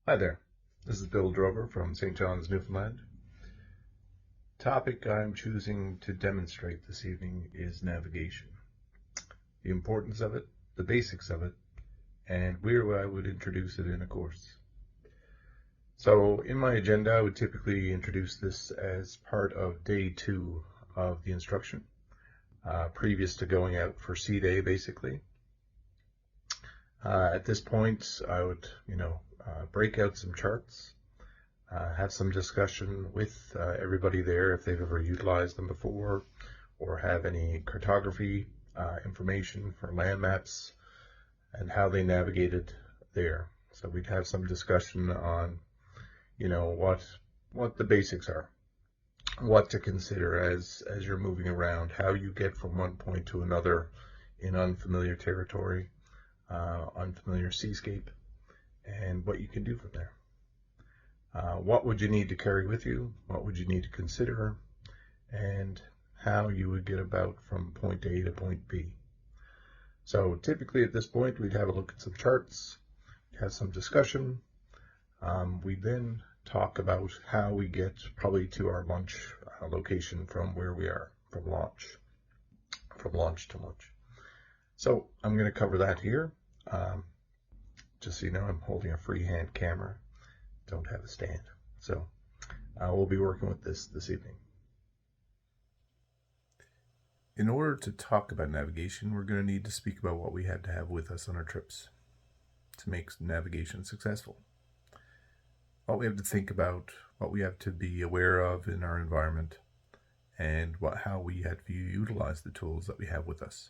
Hi there, this is Bill Drover from St. John's, Newfoundland. Topic I'm choosing to demonstrate this evening is navigation. The importance of it, the basics of it, and where I would introduce it in a course. So in my agenda, I would typically introduce this as part of day 2 of the instruction, previous to going out for sea day, basically. At this point, I would, break out some charts, have some discussion with everybody there if they've ever utilized them before or have any cartography information for land maps and how they navigated there. So we'd have some discussion on, what the basics are, what to consider as you're moving around, how you get from one point to another in unfamiliar territory, unfamiliar seascape, and what you can do from there. What would you need to carry with you? What would you need to consider? And how you would get about from point A to point B. So typically at this point, we'd have a look at some charts, have some discussion. We then talk about how we get probably to our launch location from where we are, from launch to launch. So I'm going to cover that here. Just so you know, I'm holding a freehand camera. Don't have a stand. So we'll be working with this evening. In order to talk about navigation, we're going to need to speak about what we had to have with us on our trips to make navigation successful. What we have to think about, what we have to be aware of in our environment, and how we had to utilize the tools that we have with us.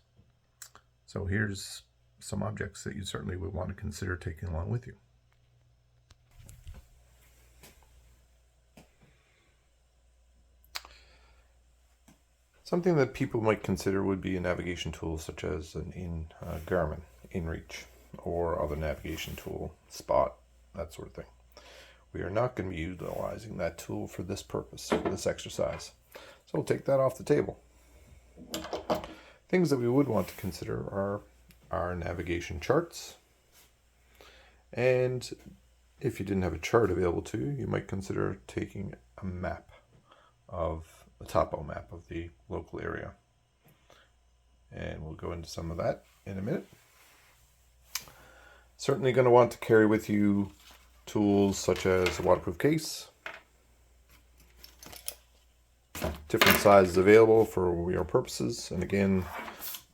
So here's some objects that you certainly would want to consider taking along with you. Something that people might consider would be a navigation tool such as an Garmin, InReach, or other navigation tool, Spot, that sort of thing. We are not going to be utilizing that tool for this purpose, for this exercise. So we'll take that off the table. Things that we would want to consider are our navigation charts. And if you didn't have a chart available to you, you might consider taking a map of a topo map of the local area. And we'll go into some of that in a minute. Certainly going to want to carry with you tools such as a waterproof case. Different sizes available for your purposes. And again,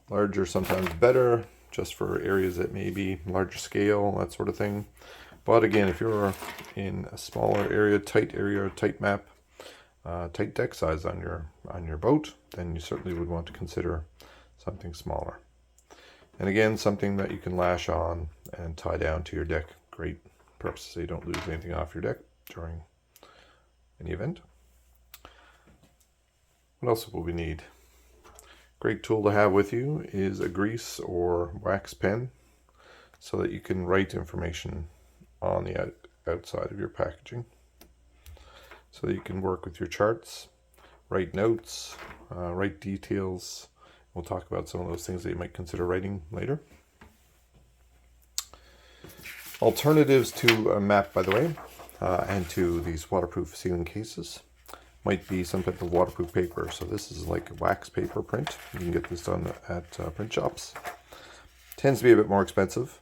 larger sometimes better, just for areas that may be larger scale, that sort of thing. But again, if you're in a smaller area, tight map, tight deck size on your boat, then you certainly would want to consider something smaller. And again, something that you can lash on and tie down to your deck. Great purpose, so you don't lose anything off your deck during any event. What else will we need? Great tool to have with you is a grease or wax pen so that you can write information on the outside of your packaging, so that you can work with your charts, write notes, write details. We'll talk about some of those things that you might consider writing later. Alternatives to a map, by the way, and to these waterproof sealing cases might be some type of waterproof paper. So this is like wax paper print. You can get this done at print shops. Tends to be a bit more expensive.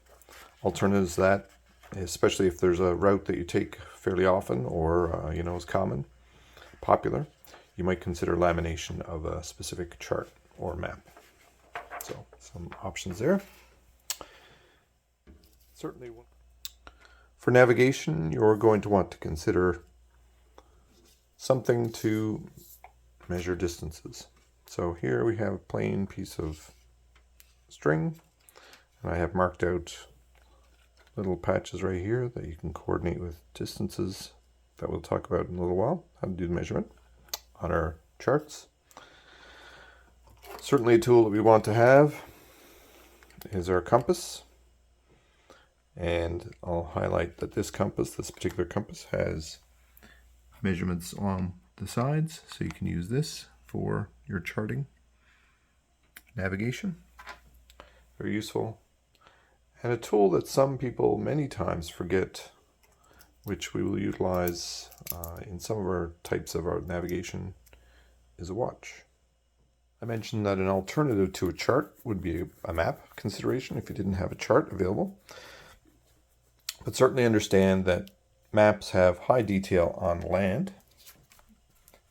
Alternatives to that, especially if there's a route that you take fairly often or is popular, you might consider lamination of a specific chart or map. So some options there. Certainly for navigation, you're going to want to consider something to measure distances. So here we have a plain piece of string, and I have marked out little patches right here that you can coordinate with distances that we'll talk about in a little while, how to do the measurement on our charts. Certainly a tool that we want to have is our compass. And I'll highlight that this particular compass, has measurements on the sides, so you can use this for your charting navigation. Very useful. And a tool that some people many times forget which we will utilize in some of our types of our navigation, is a watch. I mentioned that an alternative to a chart would be a map consideration if you didn't have a chart available. But certainly understand that maps have high detail on land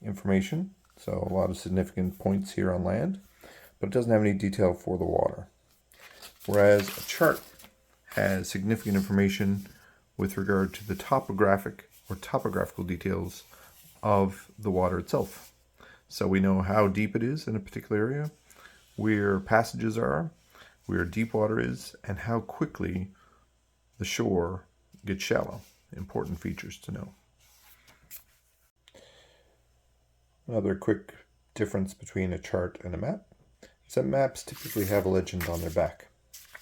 information, so a lot of significant points here on land, but it doesn't have any detail for the water. Whereas a chart has significant information with regard to the topographic or topographical details of the water itself. So we know how deep it is in a particular area, where passages are, where deep water is, and how quickly the shore gets shallow. Important features to know. Another quick difference between a chart and a map is that maps typically have a legend on their back.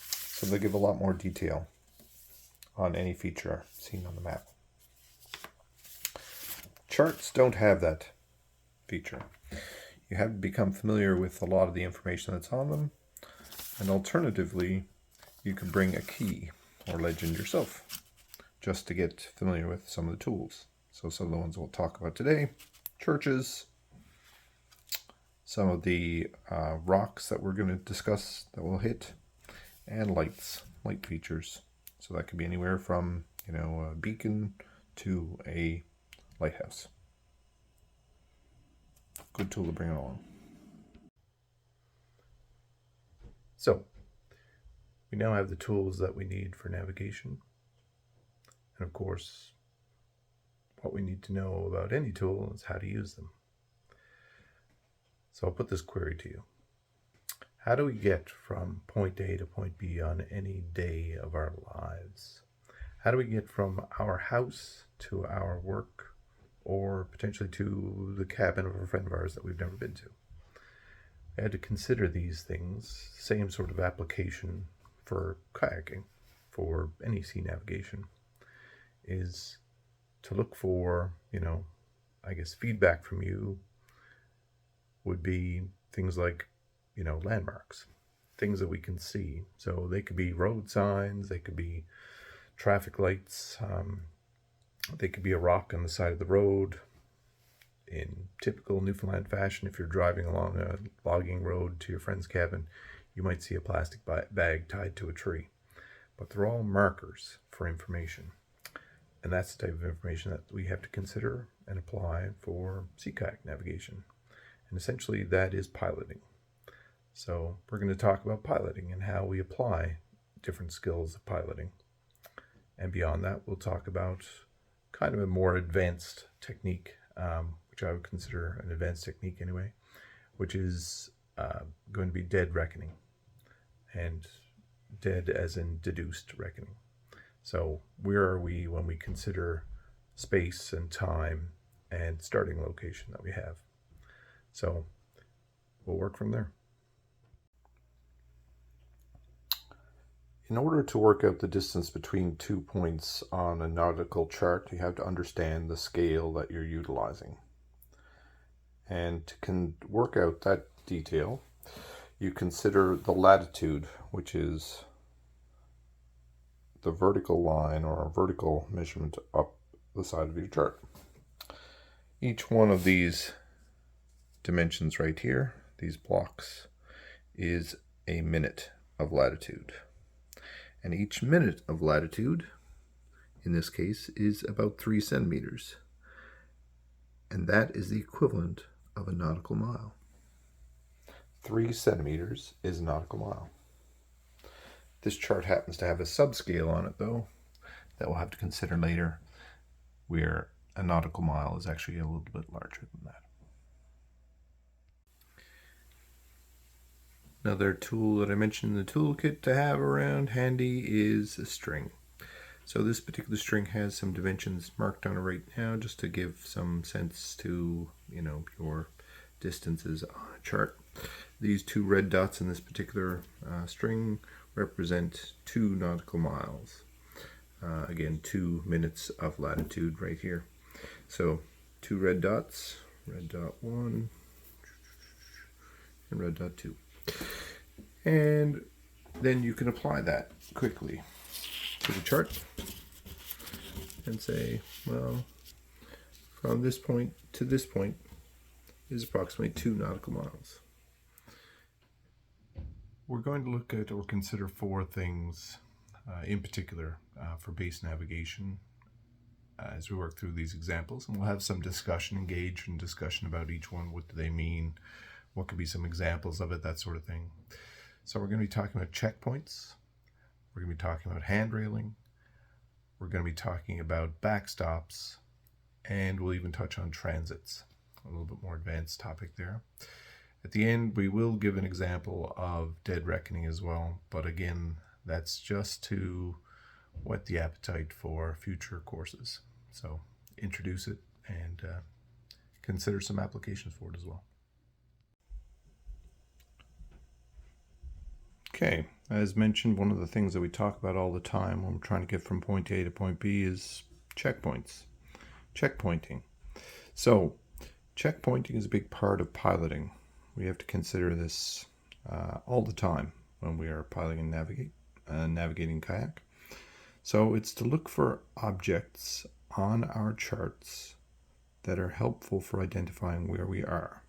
So they give a lot more detail on any feature seen on the map. Charts don't have that feature. You have to become familiar with a lot of the information that's on them, and alternatively, you can bring a key or legend yourself just to get familiar with some of the tools. So some of the ones we'll talk about today: churches, some of the rocks that we're going to discuss that we'll hit, and light features. So that could be anywhere from, a beacon to a lighthouse. Good tool to bring along. So, we now have the tools that we need for navigation. And of course, what we need to know about any tool is how to use them. So I'll put this query to you. How do we get from point A to point B on any day of our lives? How do we get from our house to our work, or potentially to the cabin of a friend of ours that we've never been to? I had to consider these things, same sort of application for kayaking, for any sea navigation, is to look for, feedback from you would be things like, landmarks, things that we can see. So they could be road signs, they could be traffic lights, they could be a rock on the side of the road. In typical Newfoundland fashion, if you're driving along a logging road to your friend's cabin, you might see a plastic bag tied to a tree. But they're all markers for information. And that's the type of information that we have to consider and apply for sea kayak navigation. And essentially that is piloting. So we're going to talk about piloting and how we apply different skills of piloting. And beyond that, we'll talk about kind of a more advanced technique, which I would consider an advanced technique anyway, which is going to be dead reckoning. And dead as in deduced reckoning. So where are we when we consider space and time and starting location that we have? So we'll work from there. In order to work out the distance between 2 points on a nautical chart, you have to understand the scale that you're utilizing. And to work out that detail, you consider the latitude, which is the vertical line or a vertical measurement up the side of your chart. Each one of these dimensions right here, these blocks, is a minute of latitude. And each minute of latitude, in this case, is about 3 centimeters. And that is the equivalent of a nautical mile. 3 centimeters is a nautical mile. This chart happens to have a subscale on it, though, that we'll have to consider later, where a nautical mile is actually a little bit larger than that. Another tool that I mentioned in the toolkit to have around handy is a string. So this particular string has some dimensions marked on it right now, just to give some sense to, your distances on a chart. These 2 red dots in this particular string represent 2 nautical miles. Again, 2 minutes of latitude right here. So 2 red dots, red dot 1 and red dot 2. And then you can apply that quickly to the chart. and say, well, from this point to this point is approximately 2 nautical miles. We're going to look at or consider 4 things in particular for base navigation as we work through these examples, and we'll have some discussion, engage in discussion about each one. What do they mean? What could be some examples of it, that sort of thing. So we're going to be talking about checkpoints. We're going to be talking about hand railing. We're going to be talking about backstops, and we'll even touch on transits, a little bit more advanced topic there. At the end, we will give an example of dead reckoning as well, but again, that's just to whet the appetite for future courses. So introduce it and consider some applications for it as well. Okay, as mentioned, one of the things that we talk about all the time when we're trying to get from point A to point B is checkpoints, checkpointing. So checkpointing is a big part of piloting. We have to consider this all the time when we are piloting and navigating kayak. So it's to look for objects on our charts that are helpful for identifying where we are.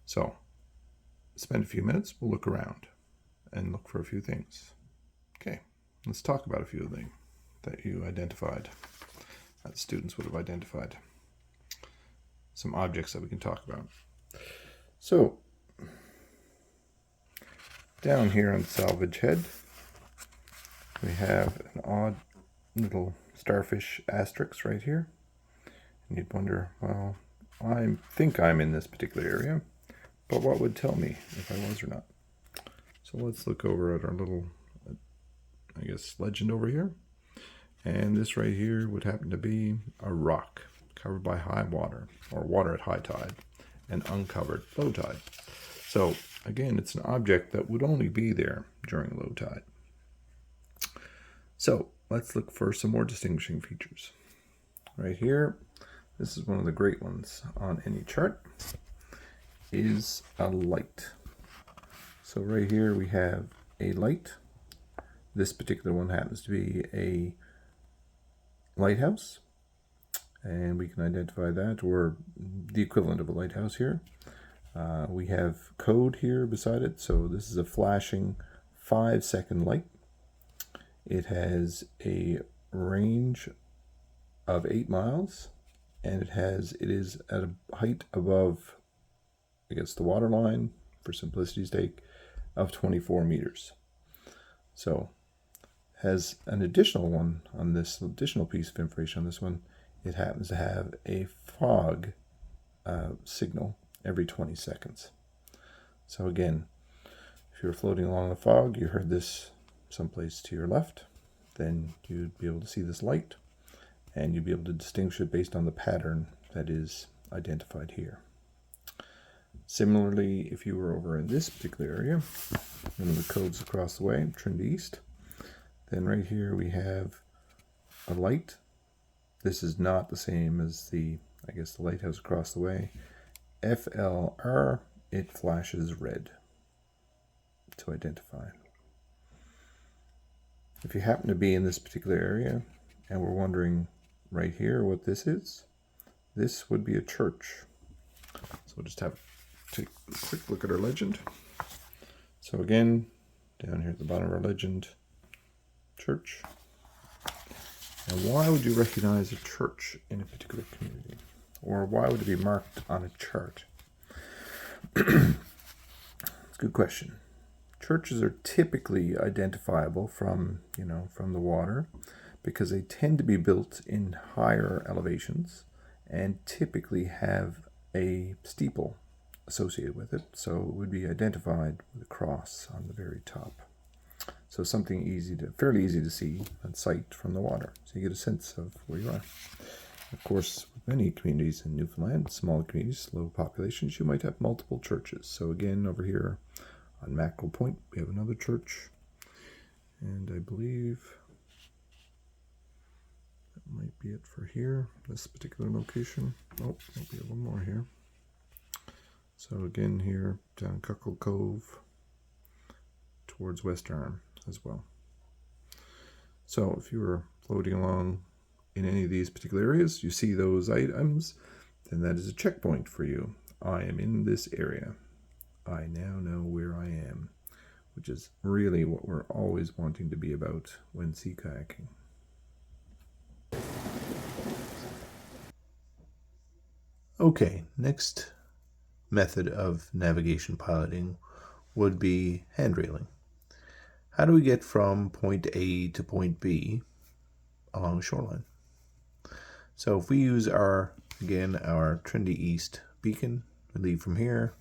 So spend a few minutes, we'll look around and look for a few things. Okay, let's talk about a few of them that you identified, that students would have identified. Some objects that we can talk about. So, down here on Salvage Head, we have an odd little starfish asterisk right here. And you'd wonder, well, I think I'm in this particular area, but what would tell me if I was or not? So let's look over at our little, I guess, legend over here. And this right here would happen to be a rock covered by high water, or water at high tide, and uncovered low tide. So again, it's an object that would only be there during low tide. So let's look for some more distinguishing features. Right here, this is one of the great ones on any chart, is a light. So right here we have a light. This particular one happens to be a lighthouse, and we can identify that, or the equivalent of a lighthouse here. We have code here beside it, so this is a flashing 5-second light. It has a range of 8 miles, and it is at a height above, I guess, the water line, for simplicity's sake, of 24 meters. So has an additional one on this, additional piece of information on this one. It happens to have a fog signal every 20 seconds. So again, if you're floating along the fog, you heard this someplace to your left, then you'd be able to see this light, and you'd be able to distinguish it based on the pattern that is identified here. Similarly, if you were over in this particular area, one of the codes across the way, Trinity East, then right here we have a light. This is not the same as the, I guess, the lighthouse across the way. FLR, it flashes red to identify. If you happen to be in this particular area and we're wondering right here what this is, this would be a church. So we'll just have to take a quick look at our legend. So again, down here at the bottom of our legend, church. And why would you recognize a church in a particular community? Or why would it be marked on a chart? It's a good question. Churches are typically identifiable from the water, because they tend to be built in higher elevations and typically have a steeple associated with it. So it would be identified with a cross on the very top. So something fairly easy to see and sight from the water. So you get a sense of where you are. Of course, with many communities in Newfoundland, smaller communities, low populations, you might have multiple churches. So again, over here on Mackerel Point, we have another church. And I believe that might be it for here, this particular location. Oh, might be one more here. So again here, down Cuckle Cove, towards West Arm as well. So if you were floating along in any of these particular areas, you see those items, then that is a checkpoint for you. I am in this area. I now know where I am, which is really what we're always wanting to be about when sea kayaking. Okay, next method of navigation piloting would be handrailing. How do we get from point A to point B along the shoreline? So if we use our Trinity East beacon, we leave from here,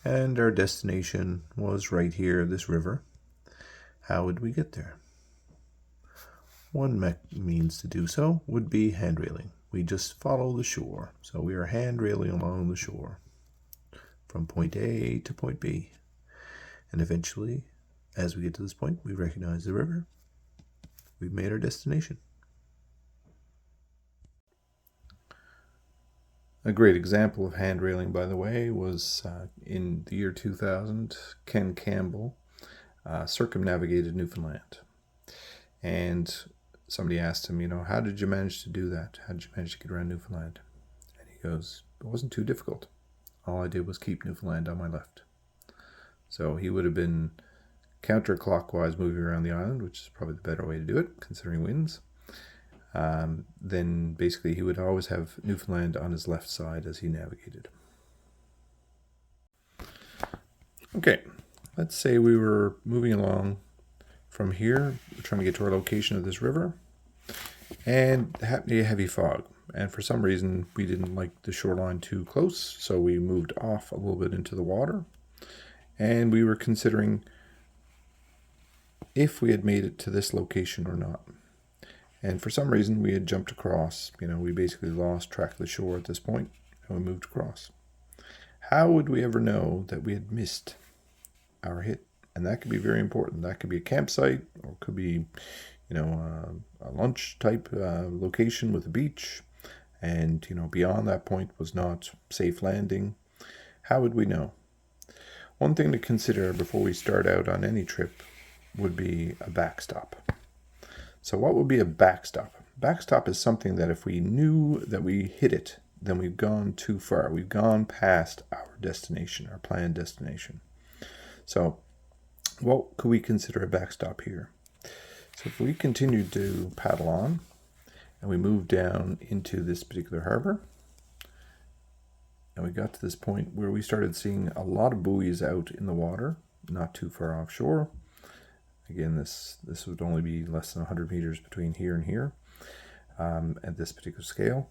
and our destination was right here, this river. How would we get there? One means to do so would be handrailing. We just follow the shore. So we are handrailing along the shore from point A to point B. And eventually, as we get to this point, we recognize the river. We've made our destination. A great example of handrailing, by the way, was in the year 2000, Ken Campbell circumnavigated Newfoundland. And somebody asked him, how did you manage to do that? How did you manage to get around Newfoundland? And he goes, it wasn't too difficult. All I did was keep Newfoundland on my left. So he would have been counterclockwise moving around the island, which is probably the better way to do it, considering winds. Then basically he would always have Newfoundland on his left side as he navigated. Okay, let's say we were moving along from here, trying to get to our location of this river, and happened to be a heavy fog. And for some reason, we didn't like the shoreline too close, so we moved off a little bit into the water. And we were considering if we had made it to this location or not. And for some reason, we had jumped across. We basically lost track of the shore at this point, and we moved across. How would we ever know that we had missed our hit? And that could be very important. That could be a campsite, or it could be, a lunch type location with a beach. And, beyond that point was not safe landing. How would we know? One thing to consider before we start out on any trip would be a backstop. So what would be a backstop? Backstop is something that if we knew that we hit it, then we've gone too far. We've gone past our destination, our planned destination. So what could we consider a backstop here? So if we continued to paddle on and we moved down into this particular harbor, and we got to this point where we started seeing a lot of buoys out in the water, not too far offshore. Again, this would only be less than 100 meters between here and here at this particular scale.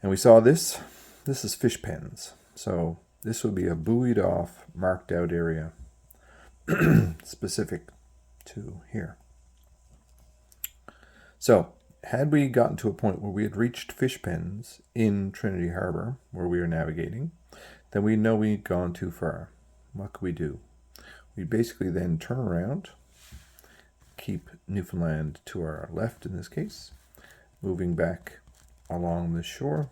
And we saw this. This is fish pens. So this would be a buoyed off, marked out area specific to here. So had we gotten to a point where we had reached fish pens in Trinity Harbor, where we are navigating, then we know we'd gone too far. What could we do? We basically then turn around, keep Newfoundland to our left in this case, moving back along the shore,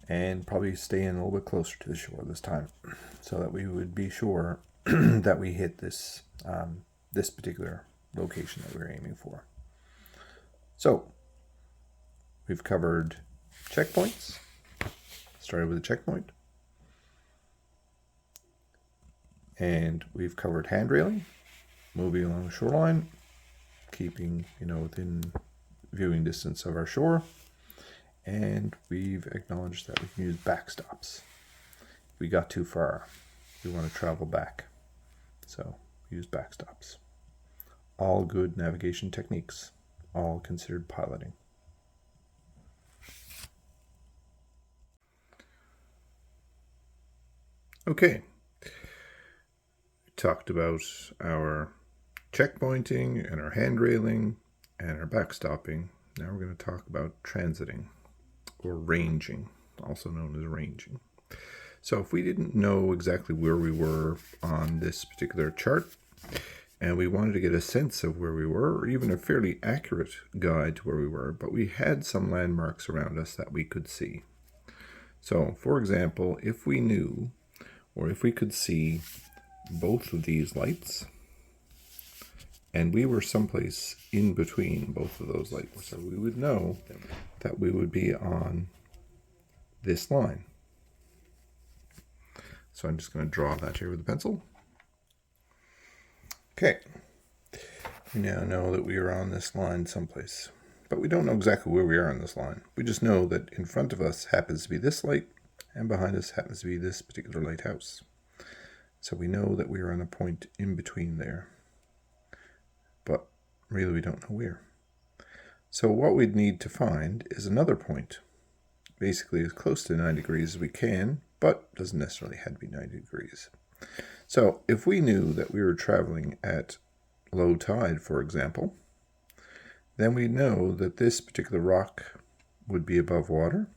and probably stay in a little bit closer to the shore this time, so that we would be sure that we hit this this particular location that we were aiming for. So we've covered checkpoints. Started with a checkpoint. And we've covered handrailing, moving along the shoreline, keeping, within viewing distance of our shore. And we've acknowledged that we can use backstops. If we got too far, we want to travel back. So use backstops. All good navigation techniques, all considered piloting. Okay. Talked about our checkpointing and our handrailing and our backstopping. Now we're going to talk about transiting or ranging, also known as ranging. So if we didn't know exactly where we were on this particular chart and we wanted to get a sense of where we were, or even a fairly accurate guide to where we were, but we had some landmarks around us that we could see. So for example, if we knew, or if we could see both of these lights, And we were someplace in between both of those lights. So we would know that we would be on this line. So I'm just going to draw that here with a pencil. Okay. We now know that we are on this line someplace. But we don't know exactly where we are on this line. We just know that in front of us happens to be this light, and behind us happens to be this particular lighthouse. So we know that we are on a point in between there. But really we don't know where. So what we'd need to find is another point, basically as close to 9 degrees as we can, but doesn't necessarily have to be 90 degrees. So if we knew that we were traveling at low tide, for example, then we know that this particular rock would be above water,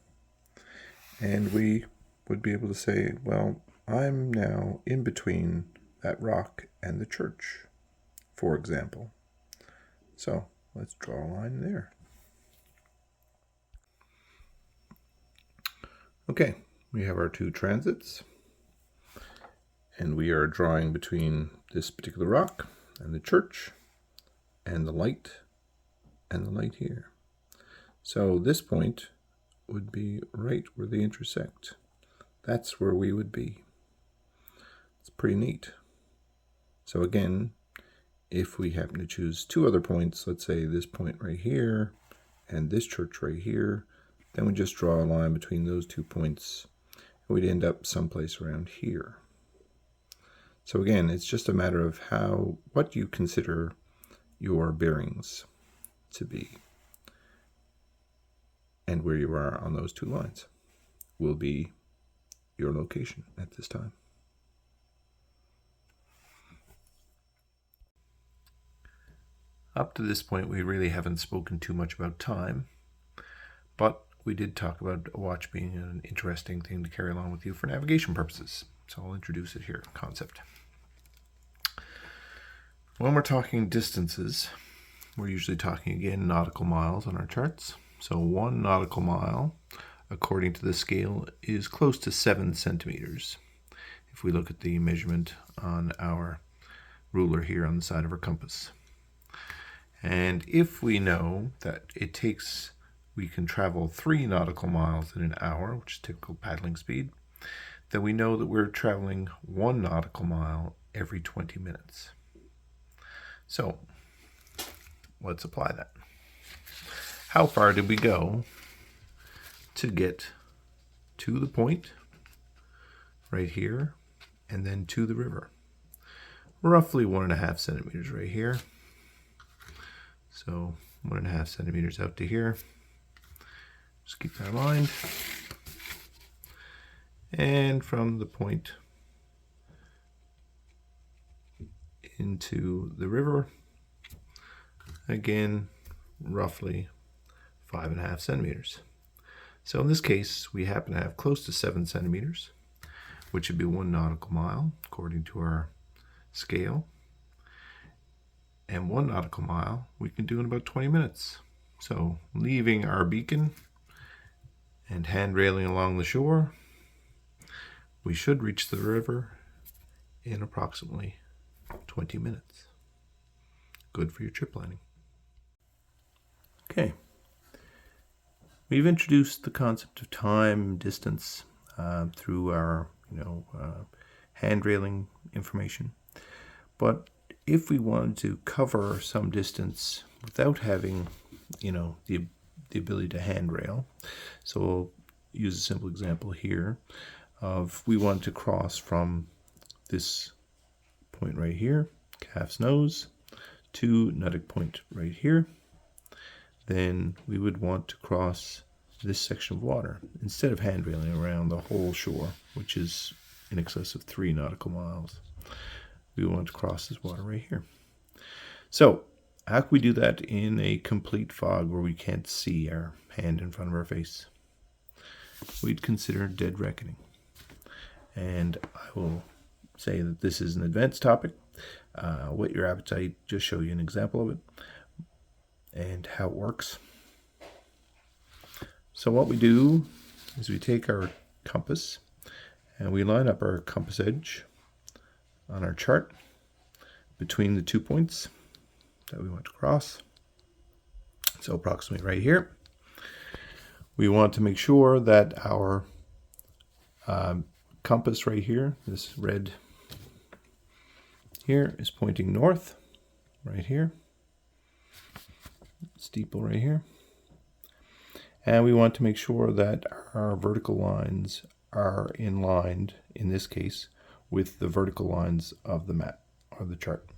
and we would be able to say, well, I'm now in between that rock and the church, for example. So let's draw a line there. Okay, we have our two transits, and we are drawing between this particular rock and the church and the light here. So this point would be right where they intersect. That's where we would be. It's pretty neat. So again, if we happen to choose two other points, let's say this point right here and this church right here, then we just draw a line between those 2 points, and we'd end up someplace around here. So again, it's just a matter of what you consider your bearings to be, and where you are on those 2 lines will be your location at this time. Up to this point, we really haven't spoken too much about time, but we did talk about a watch being an interesting thing to carry along with you for navigation purposes. So I'll introduce it here, concept. When we're talking distances, we're usually talking again nautical miles on our charts. So 1 nautical mile, according to the scale, is close to 7 centimeters. If we look at the measurement on our ruler here on the side of our compass. And if we know that we can travel 3 nautical miles in an hour, which is typical paddling speed, then we know that we're traveling 1 nautical mile every 20 minutes. So let's apply that. How far did we go to get to the point right here and then to the river? Roughly 1.5 centimeters right here. So 1.5 centimeters out to here. Just keep that in mind. And from the point into the river, again, roughly 5.5 centimeters. So in this case, we happen to have close to 7 centimeters, which would be 1 nautical mile, according to our scale. And 1 nautical mile we can do in about 20 minutes. So leaving our beacon and handrailing along the shore, we should reach the river in approximately 20 minutes. Good for your trip planning. Okay. We've introduced the concept of time, distance through our handrailing information. But if we wanted to cover some distance without having, the ability to handrail, so we'll use a simple example here of we want to cross from this point right here, Calf's Nose, to Nuttic Point right here. Then we would want to cross this section of water instead of handrailing around the whole shore, which is in excess of 3 nautical miles. We want to cross this water right here. So how can we do that in a complete fog where we can't see our hand in front of our face? We'd consider dead reckoning. And I will say that this is an advanced topic. Whet your appetite, just show you an example of it and how it works. So what we do is we take our compass and we line up our compass edge on our chart between the 2 points. that we want to cross. So approximately right here. We want to make sure that our compass right here, this red here, is pointing north, right here. Steeple right here. And we want to make sure that our vertical lines are in line, in this case, with the vertical lines of the map or the chart.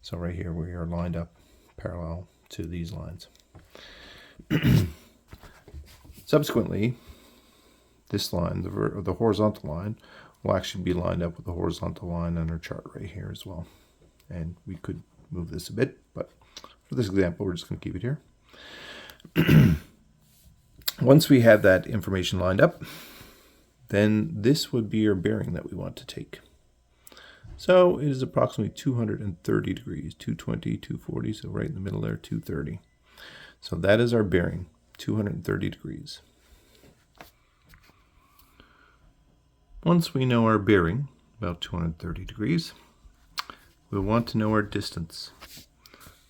So right here we are lined up parallel to these lines. Subsequently, this line, the horizontal line, will actually be lined up with the horizontal line on our chart right here as well. And we could move this a bit, but for this example, we're just going to keep it here. Once we have that information lined up, then this would be our bearing that we want to take. So it is approximately 230 degrees, 220, 240, so right in the middle there, 230. So that is our bearing, 230 degrees. Once we know our bearing, about 230 degrees, we'll want to know our distance.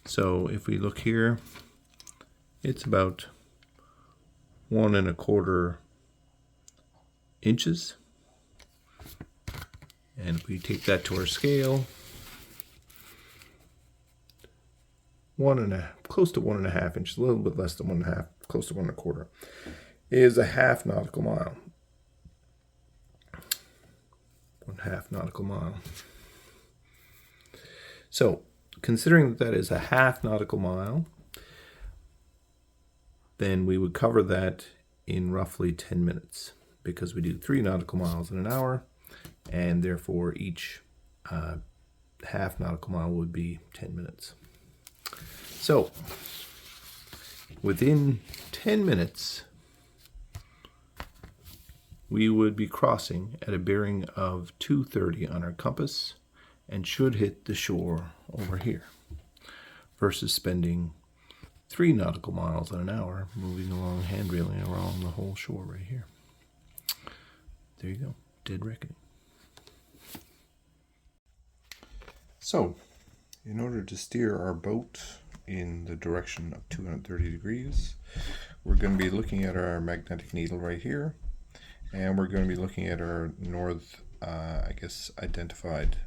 So if we look here, it's about 1¼ inches. And if we take that to our scale, close to 1½ inches, a little bit less than 1½ close to 1¼ is a half nautical mile. 1/2 nautical mile. So, considering that is a half nautical mile, then we would cover that in roughly 10 minutes because we do 3 nautical miles in an hour, and therefore each half nautical mile would be 10 minutes. So, within 10 minutes, we would be crossing at a bearing of 230 on our compass and should hit the shore over here versus spending 3 nautical miles in an hour moving along, hand railing along the whole shore right here. There you go, dead reckoning. So, in order to steer our boat in the direction of 230 degrees, we're going to be looking at our magnetic needle right here, and we're going to be looking at our north, identified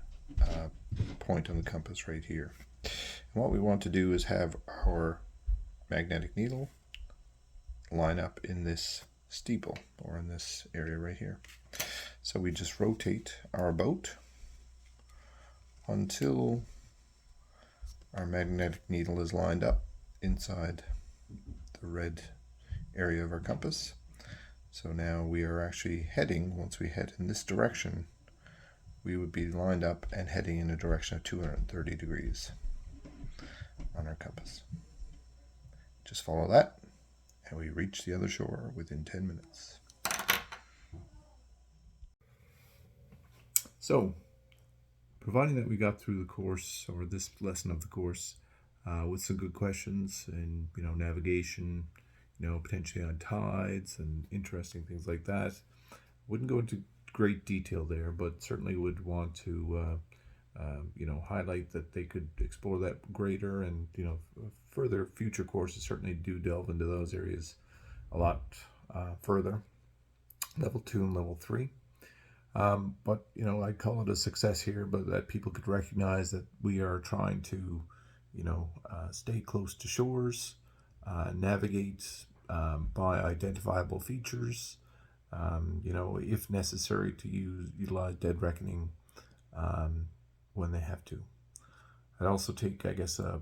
point on the compass right here. And what we want to do is have our magnetic needle line up in this steeple, or in this area right here. So we just rotate our boat until our magnetic needle is lined up inside the red area of our compass. So now we are actually heading, once we head in this direction, we would be lined up and heading in a direction of 230 degrees on our compass. Just follow that, and we reach the other shore within 10 minutes. So, providing that we got through the course, or this lesson of the course, with some good questions and, navigation, potentially on tides and interesting things like that. Wouldn't go into great detail there, but certainly would want to, highlight that they could explore that greater, and, further future courses certainly do delve into those areas a lot further, level 2 and level 3. But, I call it a success here, but that people could recognize that we are trying to, stay close to shores, navigate by identifiable features, if necessary to utilize dead reckoning when they have to. I'd also take, a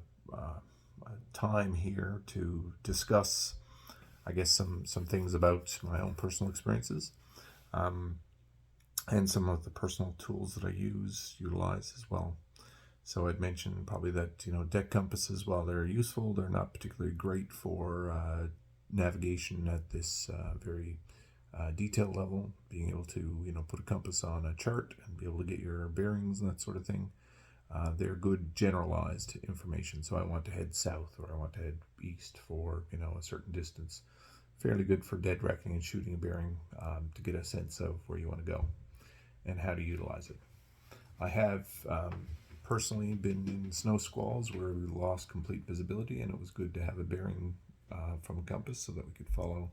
time here to discuss, some things about my own personal experiences, and some of the personal tools that I utilize as well. So I'd mention probably that, deck compasses, while they're useful, they're not particularly great for navigation at this very detailed level. Being able to, put a compass on a chart and be able to get your bearings and that sort of thing. They're good generalized information. So I want to head south, or I want to head east for, a certain distance. Fairly good for dead reckoning and shooting a bearing to get a sense of where you want to go and how to utilize it. I have personally been in snow squalls where we lost complete visibility, and it was good to have a bearing from a compass so that we could follow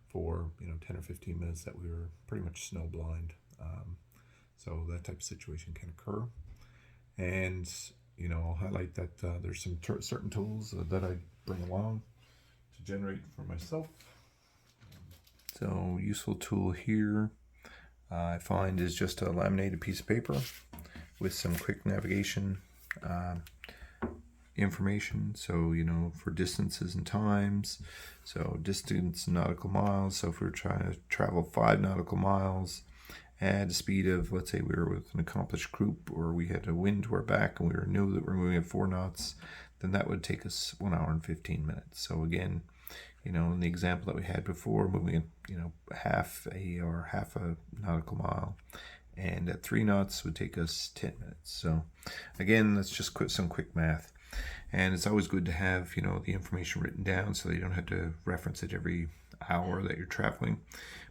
for 10 or 15 minutes that we were pretty much snow blind. So that type of situation can occur. And I'll highlight that there's some certain tools that I bring along to generate for myself. So useful tool here I find is just a laminated piece of paper with some quick navigation information. So for distances and times, so distance nautical miles. So if we were trying to travel 5 nautical miles at a speed of, let's say we were with an accomplished group, or we had a wind to our back and we knew that we're moving at 4 knots, then that would take us 1 hour and 15 minutes. So again, in the example that we had before, moving at half a nautical mile, and at 3 knots would take us 10 minutes. So again, that's just some quick math. And it's always good to have the information written down so that you don't have to reference it every hour that you're traveling,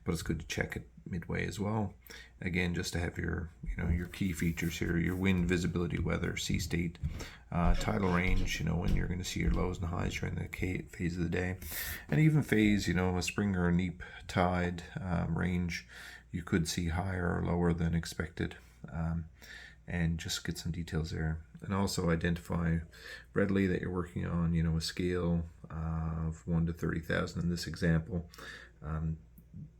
but it's good to check it midway as well. Again, just to have your your key features here: your wind, visibility, weather, sea state, tidal range, when you're going to see your lows and highs during the phase of the day, and even phase, a spring or a neap tide range, you could see higher or lower than expected, and just get some details there. And also identify readily that you're working on a scale of 1 to 30,000 in this example.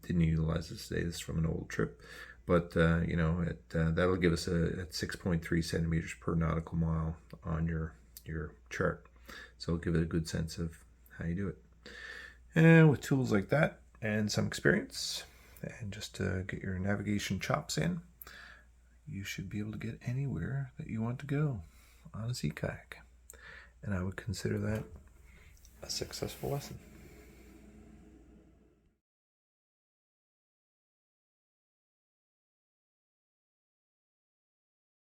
Didn't utilize this today. This is from an old trip, but that'll give us at 6.3 centimeters per nautical mile on your chart. So it'll give it a good sense of how you do it. And with tools like that and some experience, and just to get your navigation chops in, you should be able to get anywhere that you want to go on a sea kayak. And I would consider that a successful lesson.